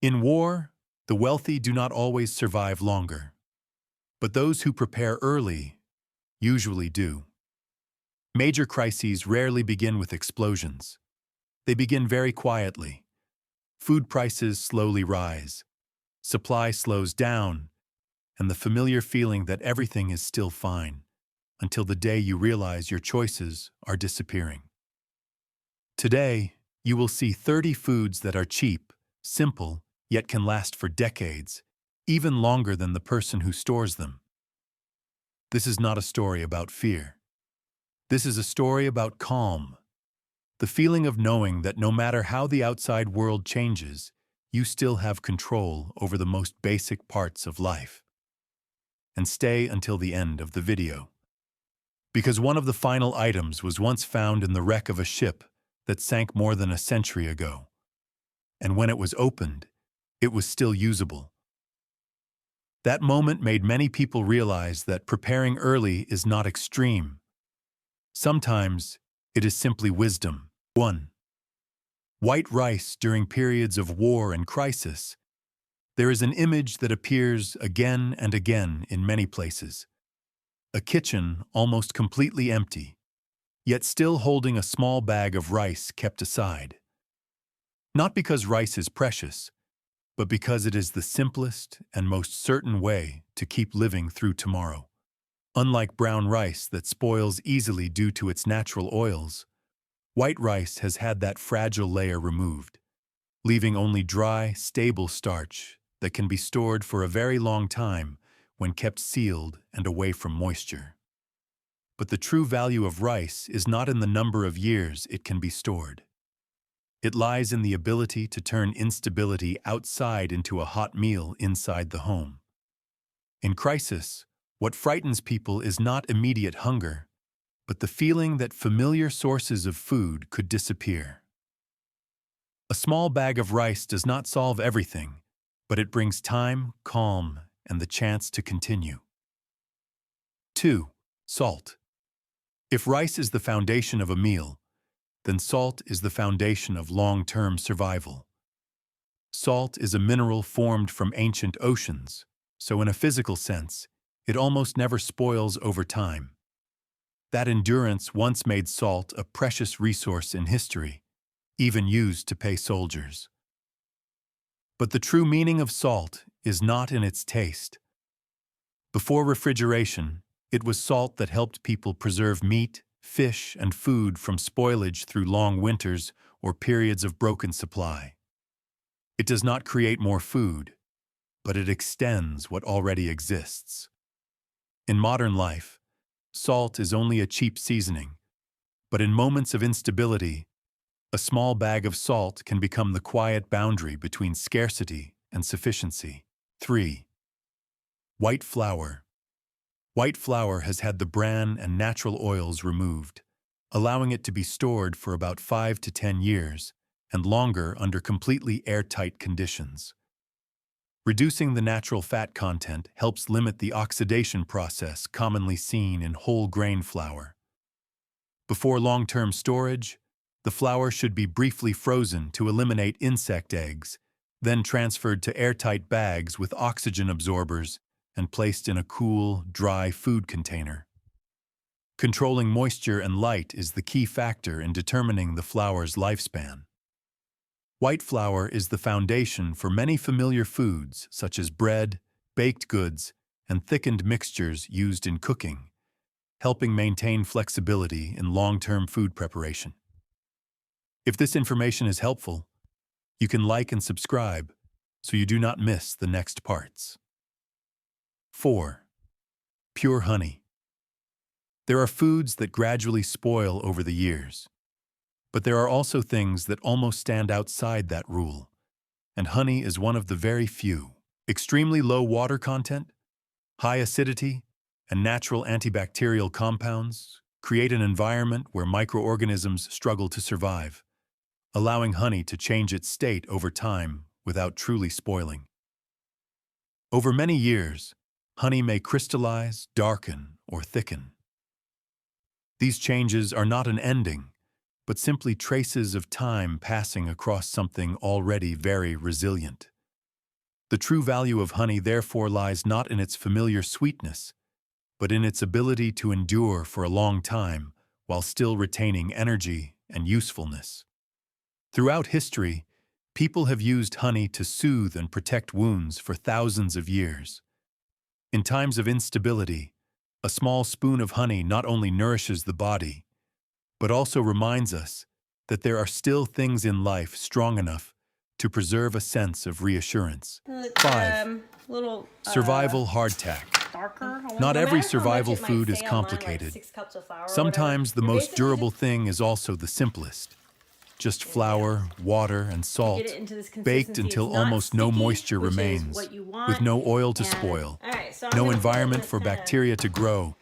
In war, the wealthy do not always survive longer, but those who prepare early usually do. Major crises rarely begin with explosions. They begin very quietly. Food prices slowly rise, supply slows down, and the familiar feeling that everything is still fine until the day you realize your choices are disappearing. Today, you will see 30 foods that are cheap, simple, yet can last for decades, even longer than the person who stores them. This is not a story about fear. This is a story about calm, the feeling of knowing that no matter how the outside world changes, you still have control over the most basic parts of life. And stay until the end of the video. Because one of the final items was once found in the wreck of a ship that sank more than a century ago. And when it was opened, it was still usable. That moment made many people realize that preparing early is not extreme. Sometimes it is simply wisdom. 1. White rice during periods of war and crisis. There is an image that appears again and again in many places. A kitchen almost completely empty, yet still holding a small bag of rice kept aside. Not because rice is precious, but because it is the simplest and most certain way to keep living through tomorrow. Unlike brown rice that spoils easily due to its natural oils, white rice has had that fragile layer removed, leaving only dry, stable starch that can be stored for a very long time when kept sealed and away from moisture. But the true value of rice is not in the number of years it can be stored. It lies in the ability to turn instability outside into a hot meal inside the home. In crisis, what frightens people is not immediate hunger, but the feeling that familiar sources of food could disappear. A small bag of rice does not solve everything, but it brings time, calm, and the chance to continue. 2. Salt. If rice is the foundation of a meal, then salt is the foundation of long-term survival. Salt is a mineral formed from ancient oceans, so in a physical sense, it almost never spoils over time. That endurance once made salt a precious resource in history, even used to pay soldiers. But the true meaning of salt is not in its taste. Before refrigeration, it was salt that helped people preserve meat, fish, and food from spoilage through long winters or periods of broken supply. It does not create more food, but it extends what already exists. In modern life, salt is only a cheap seasoning, but in moments of instability, a small bag of salt can become the quiet boundary between scarcity and sufficiency. 3. White flour. White flour has had the bran and natural oils removed, allowing it to be stored for about 5 to 10 years and longer under completely airtight conditions. Reducing the natural fat content helps limit the oxidation process commonly seen in whole grain flour. Before long-term storage, the flour should be briefly frozen to eliminate insect eggs, then transferred to airtight bags with oxygen absorbers and placed in a cool, dry food container. Controlling moisture and light is the key factor in determining the flour's lifespan. White flour is the foundation for many familiar foods such as bread, baked goods, and thickened mixtures used in cooking, helping maintain flexibility in long-term food preparation. If this information is helpful, you can like and subscribe so you do not miss the next parts. 4. Pure honey. There are foods that gradually spoil over the years, but there are also things that almost stand outside that rule, and honey is one of the very few. Extremely low water content, high acidity, and natural antibacterial compounds create an environment where microorganisms struggle to survive, allowing honey to change its state over time without truly spoiling. Over many years, honey may crystallize, darken, or thicken. These changes are not an ending, but simply traces of time passing across something already very resilient. The true value of honey therefore lies not in its familiar sweetness, but in its ability to endure for a long time while still retaining energy and usefulness. Throughout history, people have used honey to soothe and protect wounds for thousands of years. In times of instability, a small spoon of honey not only nourishes the body, but also reminds us that there are still things in life strong enough to preserve a sense of reassurance. 5. Survival hardtack. Not every survival food is complicated. Sometimes the most durable thing is also the simplest. Just flour, water, and salt, baked until almost no moisture remains, with no oil to spoil, no environment for bacteria to grow,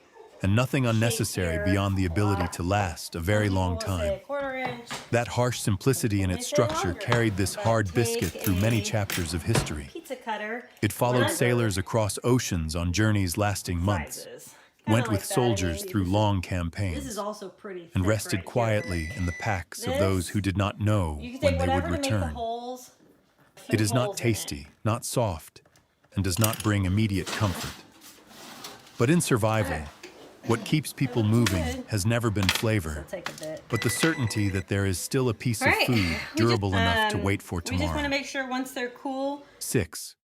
and nothing unnecessary beyond the ability to last a very long time. That harsh simplicity in its structure carried this hard biscuit through many chapters of history. It followed sailors across oceans on journeys lasting months, went with soldiers through long campaigns, and rested quietly in the packs of those who did not know when they would return. It is not tasty, not soft, and does not bring immediate comfort. But in survival, what keeps people moving has never been flavor, but the certainty that there is still a piece of food durable enough to wait for tomorrow. We just want to make sure once they're cool. 6.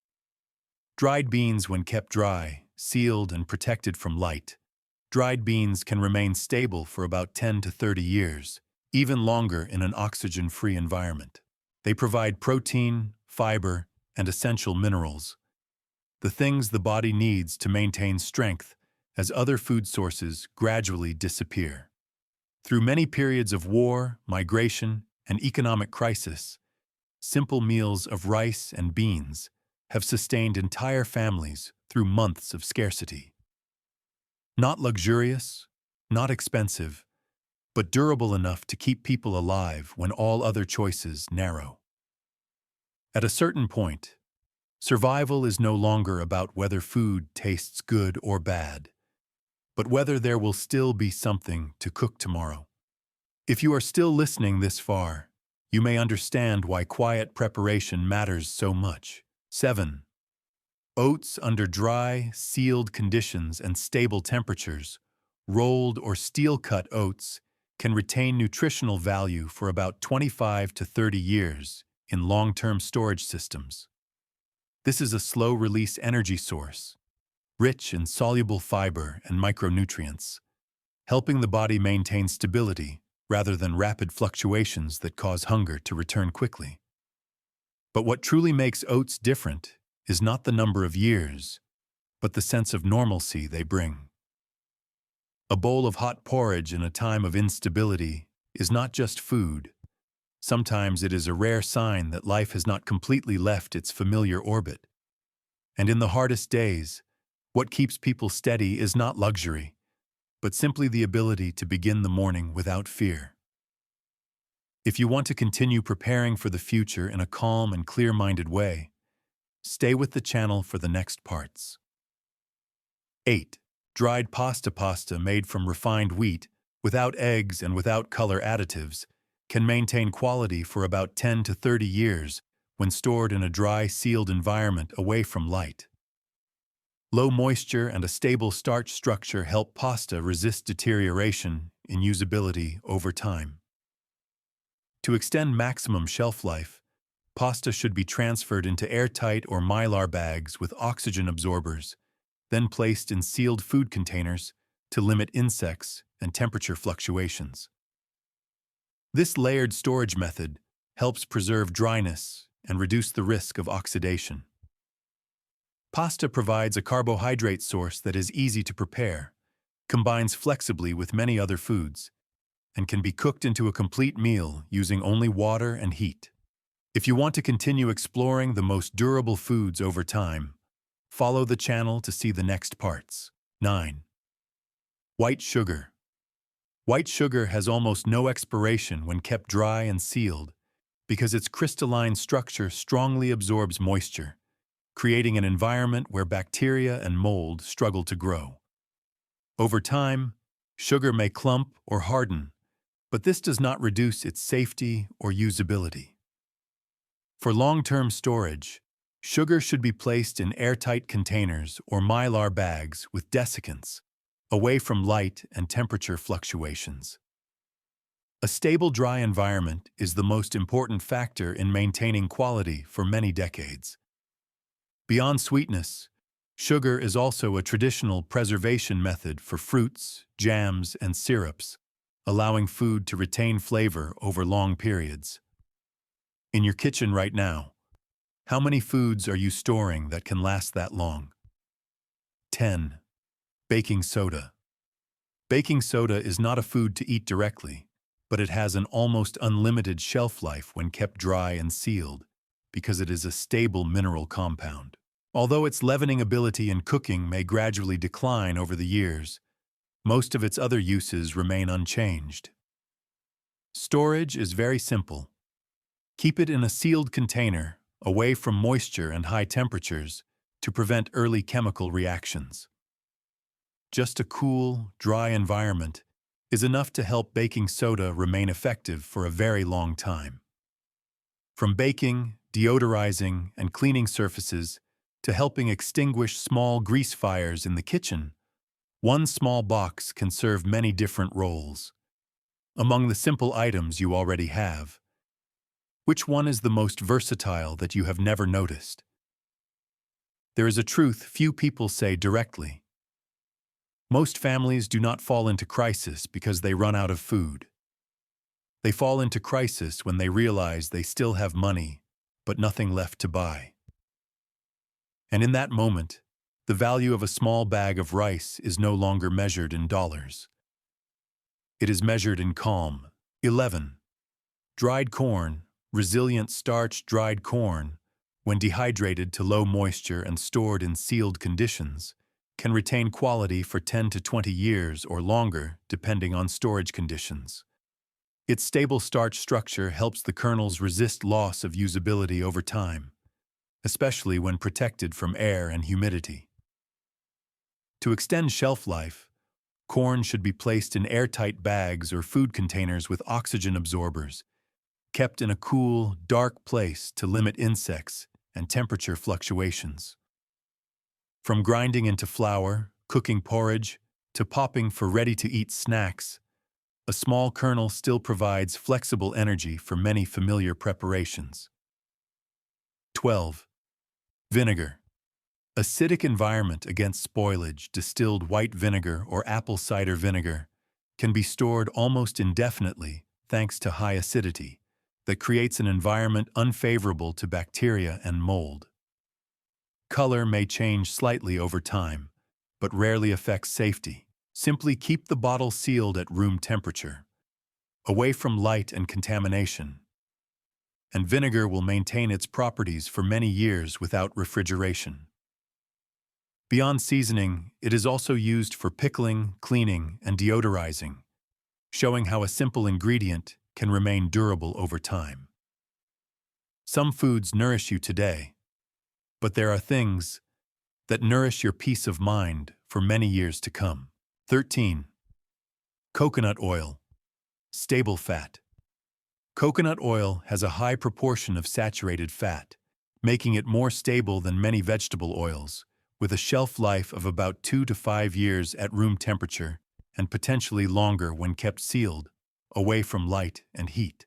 Dried beans when kept dry, sealed and protected from light. Dried beans can remain stable for about 10 to 30 years, even longer in an oxygen-free environment. They provide protein, fiber, and essential minerals, the things the body needs to maintain strength as other food sources gradually disappear. Through many periods of war, migration, and economic crisis, simple meals of rice and beans have sustained entire families through months of scarcity. Not luxurious, not expensive, but durable enough to keep people alive when all other choices narrow. At a certain point, survival is no longer about whether food tastes good or bad, but whether there will still be something to cook tomorrow. If you are still listening this far, you may understand why quiet preparation matters so much. 7. Oats under dry, sealed conditions and stable temperatures, rolled or steel-cut oats, can retain nutritional value for about 25 to 30 years in long-term storage systems. This is a slow-release energy source, rich in soluble fiber and micronutrients, helping the body maintain stability rather than rapid fluctuations that cause hunger to return quickly. But what truly makes oats different is not the number of years, but the sense of normalcy they bring. A bowl of hot porridge in a time of instability is not just food. Sometimes it is a rare sign that life has not completely left its familiar orbit. And in the hardest days, what keeps people steady is not luxury, but simply the ability to begin the morning without fear. If you want to continue preparing for the future in a calm and clear-minded way, stay with the channel for the next parts. 8. Dried pasta made from refined wheat, without eggs and without color additives, can maintain quality for about 10 to 30 years when stored in a dry, sealed environment away from light. Low moisture and a stable starch structure help pasta resist deterioration in usability over time. To extend maximum shelf life, pasta should be transferred into airtight or mylar bags with oxygen absorbers, then placed in sealed food containers to limit insects and temperature fluctuations. This layered storage method helps preserve dryness and reduce the risk of oxidation. Pasta provides a carbohydrate source that is easy to prepare, combines flexibly with many other foods, and can be cooked into a complete meal using only water and heat. If you want to continue exploring the most durable foods over time, follow the channel to see the next parts. 9. White sugar. White sugar has almost no expiration when kept dry and sealed because its crystalline structure strongly absorbs moisture, creating an environment where bacteria and mold struggle to grow. Over time, sugar may clump or harden, but this does not reduce its safety or usability. For long-term storage, Sugar should be placed in airtight containers or mylar bags with desiccants, away from light and temperature fluctuations. A stable dry environment is the most important factor in maintaining quality for many decades. Beyond sweetness, sugar is also a traditional preservation method for fruits, jams, and syrups, allowing food to retain flavor over long periods. In your kitchen right now, how many foods are you storing that can last that long? 10. Baking soda. Baking soda is not a food to eat directly, but it has an almost unlimited shelf life when kept dry and sealed, because it is a stable mineral compound. Although its leavening ability in cooking may gradually decline over the years, most of its other uses remain unchanged. Storage is very simple. Keep it in a sealed container, away from moisture and high temperatures, to prevent early chemical reactions. Just a cool, dry environment is enough to help baking soda remain effective for a very long time. From baking, deodorizing, and cleaning surfaces to helping extinguish small grease fires in the kitchen, one small box can serve many different roles. Among the simple items you already have, which one is the most versatile that you have never noticed? There is a truth few people say directly. Most families do not fall into crisis because they run out of food. They fall into crisis when they realize they still have money, but nothing left to buy. And in that moment, the value of a small bag of rice is no longer measured in dollars. It is measured in calm. 11. Dried corn, resilient starch dried corn, when dehydrated to low moisture and stored in sealed conditions, can retain quality for 10 to 20 years or longer, depending on storage conditions. Its stable starch structure helps the kernels resist loss of usability over time, especially when protected from air and humidity. To extend shelf life, corn should be placed in airtight bags or food containers with oxygen absorbers, kept in a cool, dark place to limit insects and temperature fluctuations. From grinding into flour, cooking porridge, to popping for ready-to-eat snacks, a small kernel still provides flexible energy for many familiar preparations. 12. Vinegar. Acidic environment against spoilage, distilled white vinegar or apple cider vinegar can be stored almost indefinitely thanks to high acidity that creates an environment unfavorable to bacteria and mold. Color may change slightly over time, but rarely affects safety. Simply keep the bottle sealed at room temperature, away from light and contamination, and vinegar will maintain its properties for many years without refrigeration. Beyond seasoning, it is also used for pickling, cleaning, and deodorizing, showing how a simple ingredient can remain durable over time. Some foods nourish you today, but there are things that nourish your peace of mind for many years to come. 13. Coconut oil. Stable fat. Coconut oil has a high proportion of saturated fat, making it more stable than many vegetable oils, with a shelf life of about 2 to 5 years at room temperature and potentially longer when kept sealed, away from light and heat.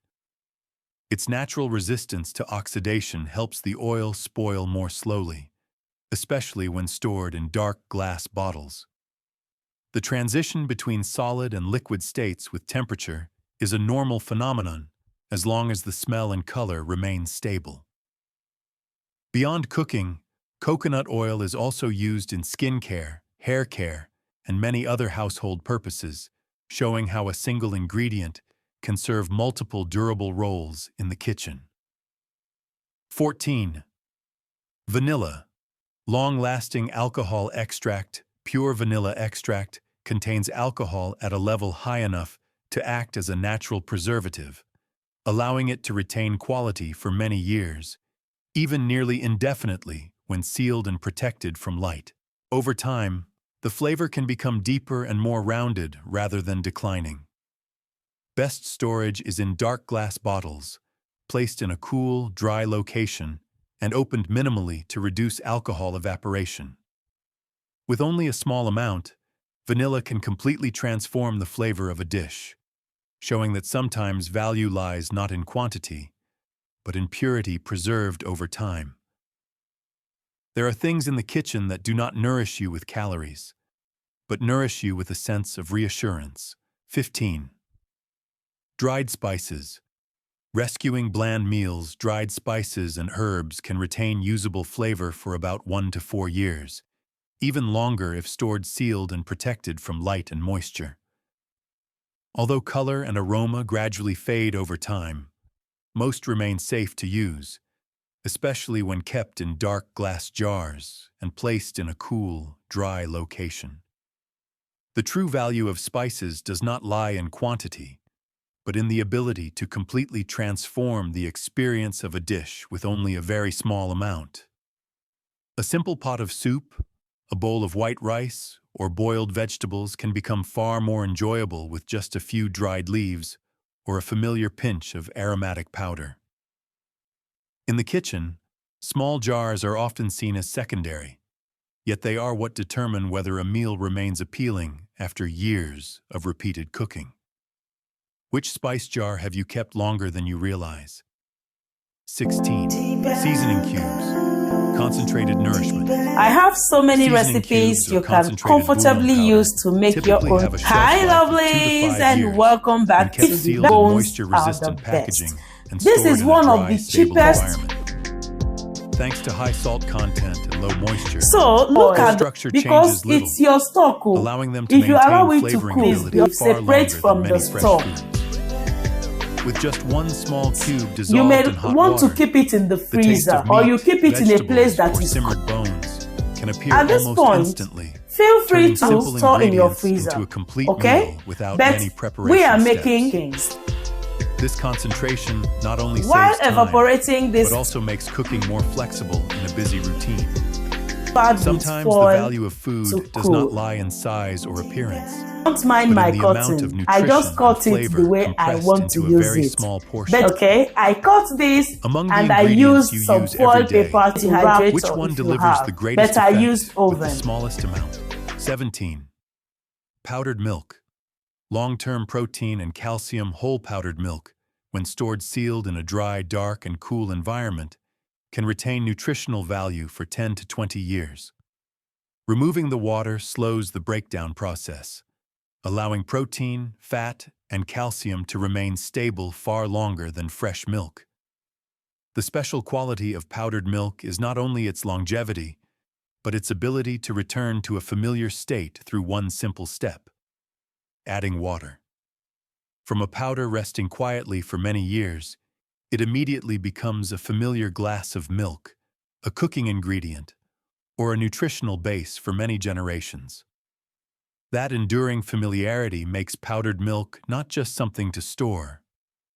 Its natural resistance to oxidation helps the oil spoil more slowly, especially when stored in dark glass bottles. The transition between solid and liquid states with temperature is a normal phenomenon as long as the smell and color remain stable. Beyond cooking, coconut oil is also used in skin care, hair care, and many other household purposes, showing how a single ingredient can serve multiple durable roles in the kitchen. 14. Vanilla. Long-lasting alcohol extract. Pure vanilla extract contains alcohol at a level high enough to act as a natural preservative, allowing it to retain quality for many years, even nearly indefinitely when sealed and protected from light. Over time, the flavor can become deeper and more rounded rather than declining. Best storage is in dark glass bottles, placed in a cool, dry location and opened minimally to reduce alcohol evaporation. With only a small amount, vanilla can completely transform the flavor of a dish, showing that sometimes value lies not in quantity, but in purity preserved over time. There are things in the kitchen that do not nourish you with calories, but nourish you with a sense of reassurance. 15. Dried spices. Rescuing bland meals, dried spices and herbs can retain usable flavor for about 1 to 4 years, even longer if stored sealed and protected from light and moisture. Although color and aroma gradually fade over time, most remain safe to use, especially when kept in dark glass jars and placed in a cool, dry location. The true value of spices does not lie in quantity, but in the ability to completely transform the experience of a dish with only a very small amount. A simple pot of soup, a bowl of white rice, or boiled vegetables can become far more enjoyable with just a few dried leaves or a familiar pinch of aromatic powder. In the kitchen, small jars are often seen as secondary, yet they are what determine whether a meal remains appealing after years of repeated cooking. Which spice jar have you kept longer than you realize? 16. Seasoning cubes. Concentrated nourishment. I have so many Seasoning recipes cubes or you can concentrated comfortably bouillon use powder to make your typically own. have a shelf Hi life of 2 to lovelies 5 and years welcome when back kept to sealed in Bones are the moisture-resistant best. packaging and This stored is in a one of dry, the stable cheapest. environment. Thanks to high salt content and low moisture, So look their at structure because changes little, it's your stock. allowing them to If you allow maintain it to flavoring cool, ability you far separate longer from than the many fresh stock. foods. With just one small cube You dissolved may in hot want water, to keep it in the the taste freezer of or meat, you keep it in a place vegetables, that or is simmered bones can appear at this almost point. instantly, Feel free turning to simple store in your ingredients freezer. into a complete Okay? meal without But many preparation we are steps. making This concentration not only while saves time, evaporating this but also makes cooking more flexible in a busy routine. bad with Sometimes the foil value of to food does cool. not lie in size or appearance, Don't mind but my in the amount of cutting. nutrition I just and cut it flavor the way I compressed want to into a use very it. small portion. But okay, I cut this Among the and I ingredients used you some use foil every day, paper to hydrate which one if you delivers have. the greatest But I effect used with the oven. smallest amount? 17. Powdered milk. Long-term protein and calcium whole powdered milk, when stored sealed in a dry, dark, and cool environment, can retain nutritional value for 10 to 20 years. Removing the water slows the breakdown process, allowing protein, fat, and calcium to remain stable far longer than fresh milk. The special quality of powdered milk is not only its longevity, but its ability to return to a familiar state through one simple step: adding water. From a powder resting quietly for many years, it immediately becomes a familiar glass of milk, a cooking ingredient, or a nutritional base for many generations. That enduring familiarity makes powdered milk not just something to store,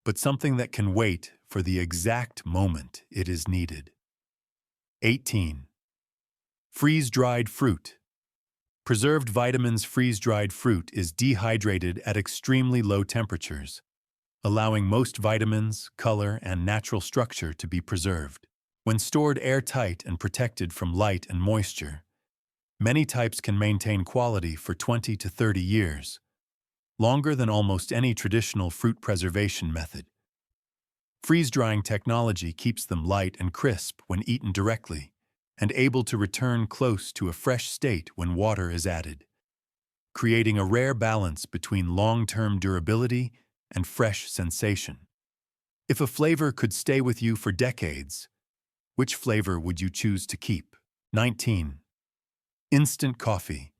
but something that can wait for the exact moment it is needed. 18. Freeze-dried fruit. Preserved vitamins. Freeze-dried fruit is dehydrated at extremely low temperatures, allowing most vitamins, color, and natural structure to be preserved. When stored airtight and protected from light and moisture, many types can maintain quality for 20 to 30 years, longer than almost any traditional fruit preservation method. Freeze-drying technology keeps them light and crisp when eaten directly, and able to return close to a fresh state when water is added, creating a rare balance between long-term durability and fresh sensation. If a flavor could stay with you for decades, which flavor would you choose to keep? 19. Instant coffee.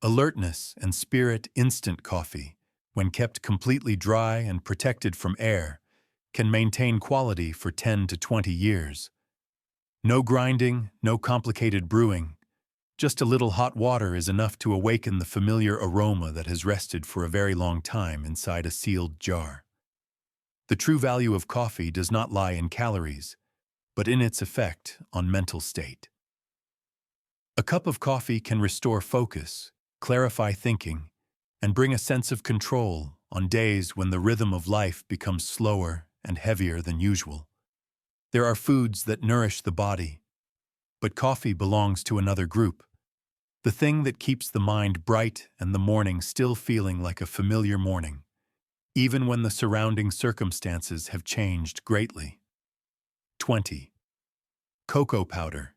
Alertness and Spirit instant coffee, when kept completely dry and protected from air, can maintain quality for 10 to 20 years. No grinding, no complicated brewing. Just a little hot water is enough to awaken the familiar aroma that has rested for a very long time inside a sealed jar. The true value of coffee does not lie in calories, but in its effect on mental state. A cup of coffee can restore focus, clarify thinking, and bring a sense of control on days when the rhythm of life becomes slower and heavier than usual. There are foods that nourish the body, but coffee belongs to another group. The thing that keeps the mind bright and the morning still feeling like a familiar morning, even when the surrounding circumstances have changed greatly. 20. Cocoa powder.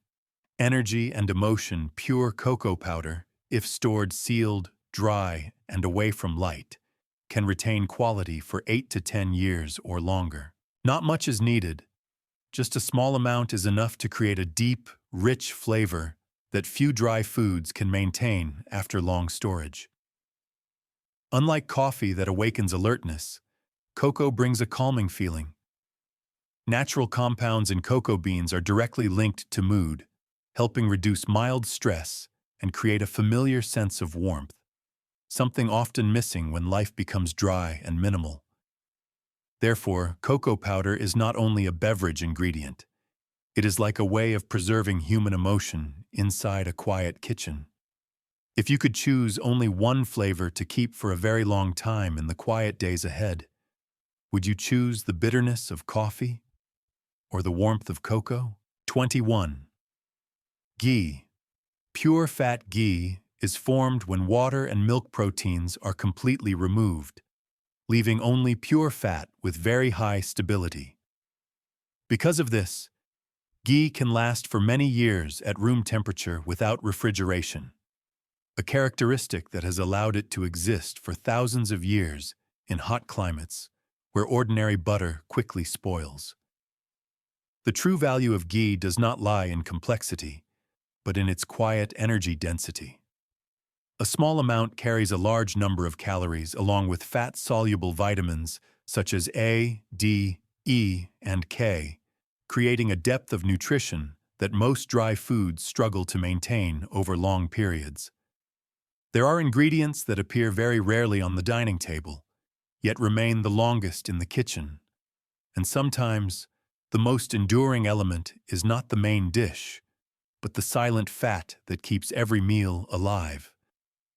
Energy and emotion. Pure cocoa powder, if stored sealed, dry, and away from light, can retain quality for 8 to 10 years or longer. Not much is needed. Just a small amount is enough to create a deep, rich flavor that few dry foods can maintain after long storage. Unlike coffee that awakens alertness, cocoa brings a calming feeling. Natural compounds in cocoa beans are directly linked to mood, helping reduce mild stress and create a familiar sense of warmth, something often missing when life becomes dry and minimal. Therefore, cocoa powder is not only a beverage ingredient, it is like a way of preserving human emotion inside a quiet kitchen. If you could choose only one flavor to keep for a very long time in the quiet days ahead, would you choose the bitterness of coffee or the warmth of cocoa? 21. Ghee. Pure fat ghee is formed when water and milk proteins are completely removed, leaving only pure fat with very high stability. Because of this, ghee can last for many years at room temperature without refrigeration, a characteristic that has allowed it to exist for thousands of years in hot climates where ordinary butter quickly spoils. The true value of ghee does not lie in complexity, but in its quiet energy density. A small amount carries a large number of calories along with fat-soluble vitamins such as A, D, E, and K, creating a depth of nutrition that most dry foods struggle to maintain over long periods. There are ingredients that appear very rarely on the dining table, yet remain the longest in the kitchen. And sometimes, the most enduring element is not the main dish, but the silent fat that keeps every meal alive.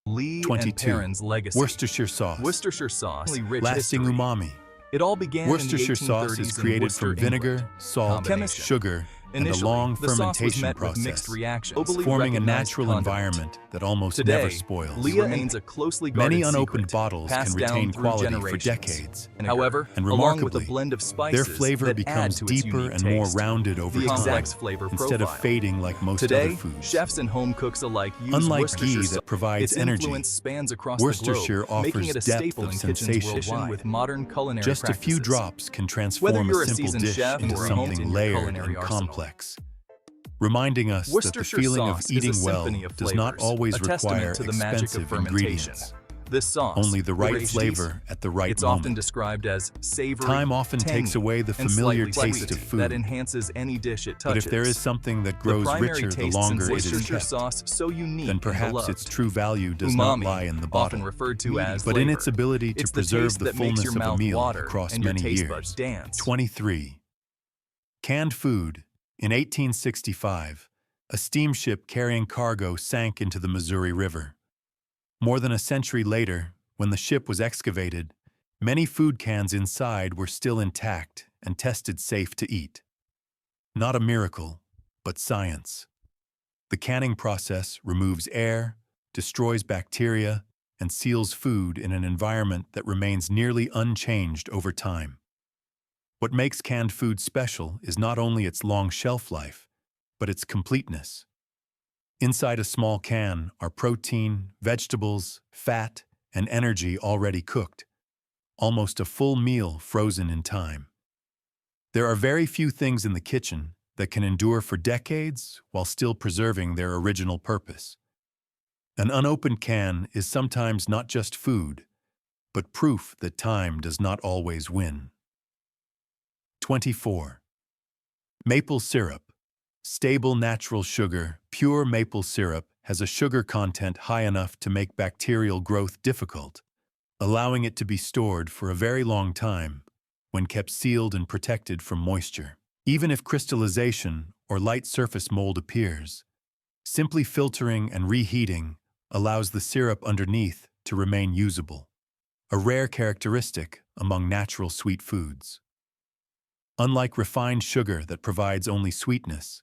Lee 22. and Perrin's legacy. Worcestershire sauce. Worcestershire sauce, rich Lasting history. umami. It all began Worcestershire in the 1830s sauce is in created Worcester, from vinegar, England. salt, Combination. sugar, and a Initially, long the sauce was fermentation met with mixed process, reactions, forming a recognized natural condiment. environment that almost Today, never spoils. Lee remains a closely guarded Many unopened secret, bottles can passed down retain through quality for generations. decades. However, And along with a remarkably, blend of spices their flavor that becomes add to its deeper unique and more taste. rounded over The time, complex flavor instead of profile. fading like most Today, other foods. chefs and home cooks alike use Unlike Worcestershire ghee sauce. that provides Its energy, influence spans across Worcestershire the globe, making offers it a depth staple of in kitchens sensation. worldwide with modern culinary Just a practices. few drops can Whether transform you're a a simple seasoned dish chef into or a something home in your layered culinary and arsenal. complex, reminding us that the Worcestershire feeling of sauce is eating a well symphony of does not flavors, always a testament require to the magic of expensive fermentation. ingredients. This sauce, Only the right aged flavor at the right it's moment. often described as savory, Time often tangy, takes away the and familiar slightly taste sweet of food. that enhances any dish it touches. But if there is something that the grows primary richer the tastes longer in it is Worcestershire kept, sauce so unique then and perhaps beloved. its true value does Umami, not lie in the often bottle, referred to as but flavor. in its ability to It's preserve taste the that makes fullness your of a mouth meal water across and your many taste years. buds dance. 23. Canned food. In 1865, a steamship carrying cargo sank into the Missouri River. More than a century later, when the ship was excavated, many food cans inside were still intact and tested safe to eat. Not a miracle, but science. The canning process removes air, destroys bacteria, and seals food in an environment that remains nearly unchanged over time. What makes canned food special is not only its long shelf life, but its completeness. Inside a small can are protein, vegetables, fat, and energy already cooked, almost a full meal frozen in time. There are very few things in the kitchen that can endure for decades while still preserving their original purpose. An unopened can is sometimes not just food, but proof that time does not always win. 24. Maple syrup. Stable natural sugar, pure maple syrup has a sugar content high enough to make bacterial growth difficult, allowing it to be stored for a very long time when kept sealed and protected from moisture. Even if crystallization or light surface mold appears, simply filtering and reheating allows the syrup underneath to remain usable, a rare characteristic among natural sweet foods. Unlike refined sugar that provides only sweetness,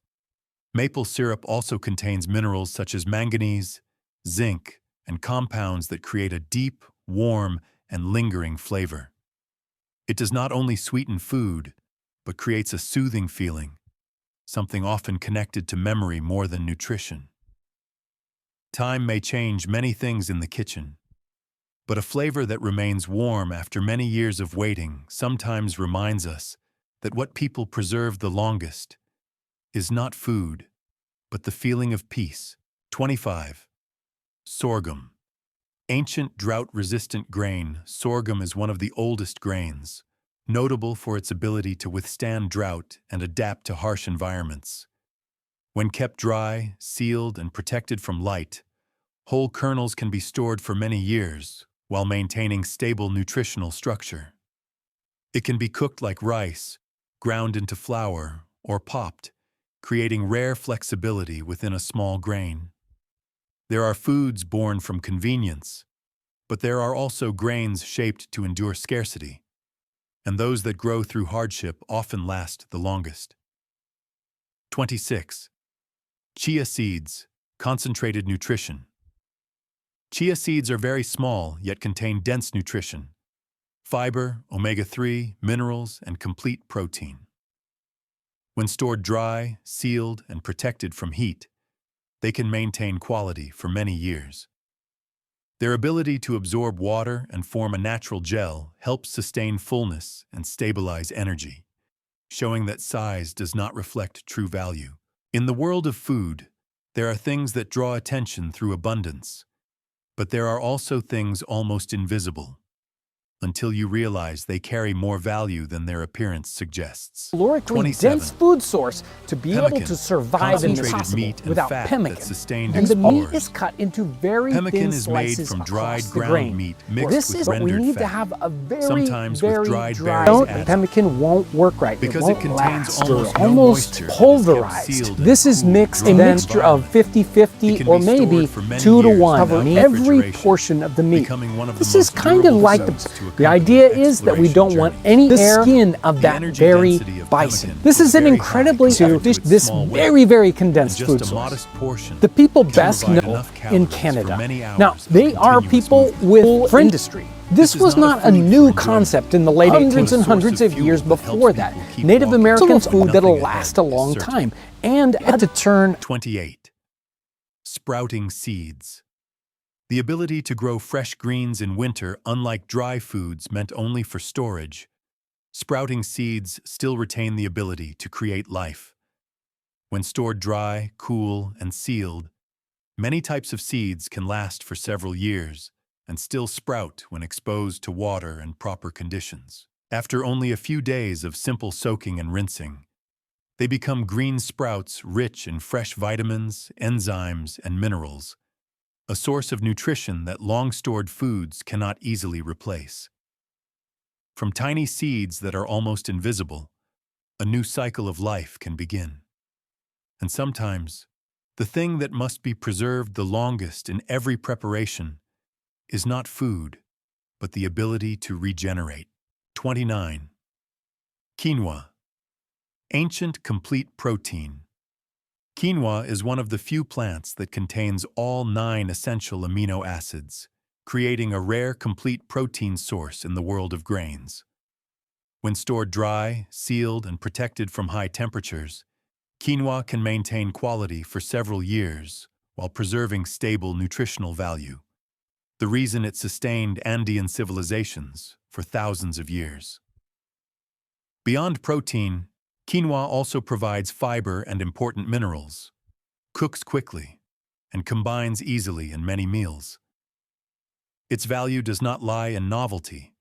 maple syrup also contains minerals such as manganese, zinc, and compounds that create a deep, warm, and lingering flavor. It does not only sweeten food, but creates a soothing feeling, something often connected to memory more than nutrition. Time may change many things in the kitchen, but a flavor that remains warm after many years of waiting sometimes reminds us that what people preserve the longest is not food, but the feeling of peace. 25. Sorghum. Ancient drought-resistant grain, sorghum is one of the oldest grains, notable for its ability to withstand drought and adapt to harsh environments. When kept dry, sealed, and protected from light, whole kernels can be stored for many years while maintaining stable nutritional structure. It can be cooked like rice, ground into flour, or popped, creating rare flexibility within a small grain. There are foods born from convenience, but there are also grains shaped to endure scarcity, and those that grow through hardship often last the longest. 26. Chia seeds, concentrated nutrition. Chia seeds are very small yet contain dense nutrition, fiber, omega-3, minerals, and complete protein. When stored dry, sealed, and protected from heat, they can maintain quality for many years. Their ability to absorb water and form a natural gel helps sustain fullness and stabilize energy, showing that size does not reflect true value. In the world of food, there are things that draw attention through abundance, but there are also things almost invisible, until you realize they carry more value than their appearance suggests. Calorically 27. dense food source to be able Pemmican, to survive in concentrated possible meat and without fat pemmican. that's sustained And the meat explorers. is cut into very Pemmican thin is made slices from across dried the ground grain. meat mixed This with is what we rendered need fat. to have a very, Sometimes with very dried dry. berries added. Pemmican won't work right. Because it it won't contains last. almost no almost moisture and is kept pulverized. sealed in This is cool, mixed dry a mixture of environment. It 50-50 can or be maybe stored for many 2 to years 1 without covering every refrigeration, portion of the meat. becoming one of the This is most kind of durable like foods to the accompany idea is that we exploration don't want journeys. any The skin of The that energy very density of bison. pemmican This is an very high incredibly compared to its this small weight, very, very and condensed just food a source. modest portion The people can best provide know enough in calories for Canada. many hours Now, of they are continuous people movement. with industry. This is was not a not a food new for enjoyment. concept in the late It is hundreds a and source hundreds of of fuel years that helps before that. people keep Native walking. Americans But food that'll nothing last ahead a is long certain. time and had to turn 28. Sprouting seeds. The ability to grow fresh greens in winter, unlike dry foods meant only for storage, sprouting seeds still retain the ability to create life. When stored dry, cool, and sealed, many types of seeds can last for several years and still sprout when exposed to water and proper conditions. After only a few days of simple soaking and rinsing, they become green sprouts rich in fresh vitamins, enzymes, and minerals, a source of nutrition that long-stored foods cannot easily replace. From tiny seeds that are almost invisible, a new cycle of life can begin. And sometimes, the thing that must be preserved the longest in every preparation is not food, but the ability to regenerate. 29. Quinoa. Ancient complete protein. Quinoa is one of the few plants that contains all 9 essential amino acids, creating a rare complete protein source in the world of grains. When stored dry, sealed, and protected from high temperatures, quinoa can maintain quality for several years while preserving stable nutritional value, the reason it sustained Andean civilizations for thousands of years. Beyond protein, quinoa also provides fiber and important minerals, cooks quickly, and combines easily in many meals. Its value does not lie in novelty,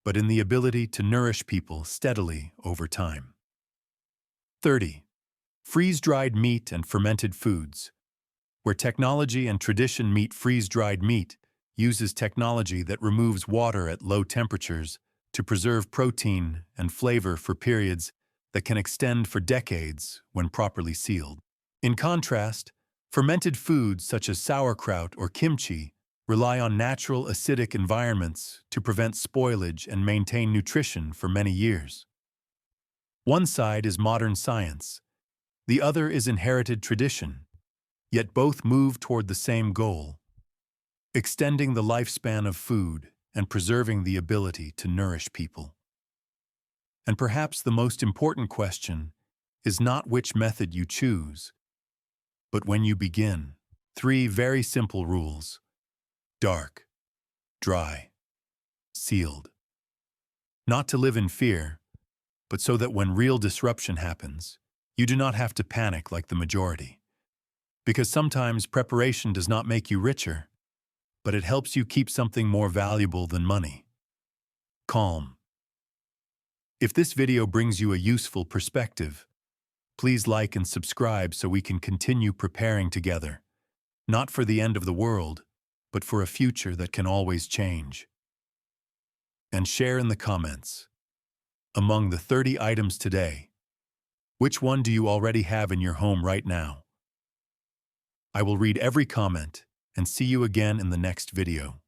but in the ability to nourish people steadily over time. 30. Freeze-dried meat and fermented foods. Where technology and tradition meet, freeze-dried meat uses technology that removes water at low temperatures to preserve protein and flavor for periods that can extend for decades when properly sealed. In contrast, fermented foods such as sauerkraut or kimchi rely on natural acidic environments to prevent spoilage and maintain nutrition for many years. One side is modern science, the other is inherited tradition, yet both move toward the same goal: extending the lifespan of food and preserving the ability to nourish people. And perhaps the most important question is not which method you choose, but when you begin. 3 very simple rules: dark, dry, sealed. Not to live in fear, but so that when real disruption happens, you do not have to panic like the majority. Because sometimes preparation does not make you richer, but it helps you keep something more valuable than money: calm. If this video brings you a useful perspective, please like and subscribe so we can continue preparing together, not for the end of the world, but for a future that can always change. And share in the comments. Among the 30 items today, which one do you already have in your home right now? I will read every comment and see you again in the next video.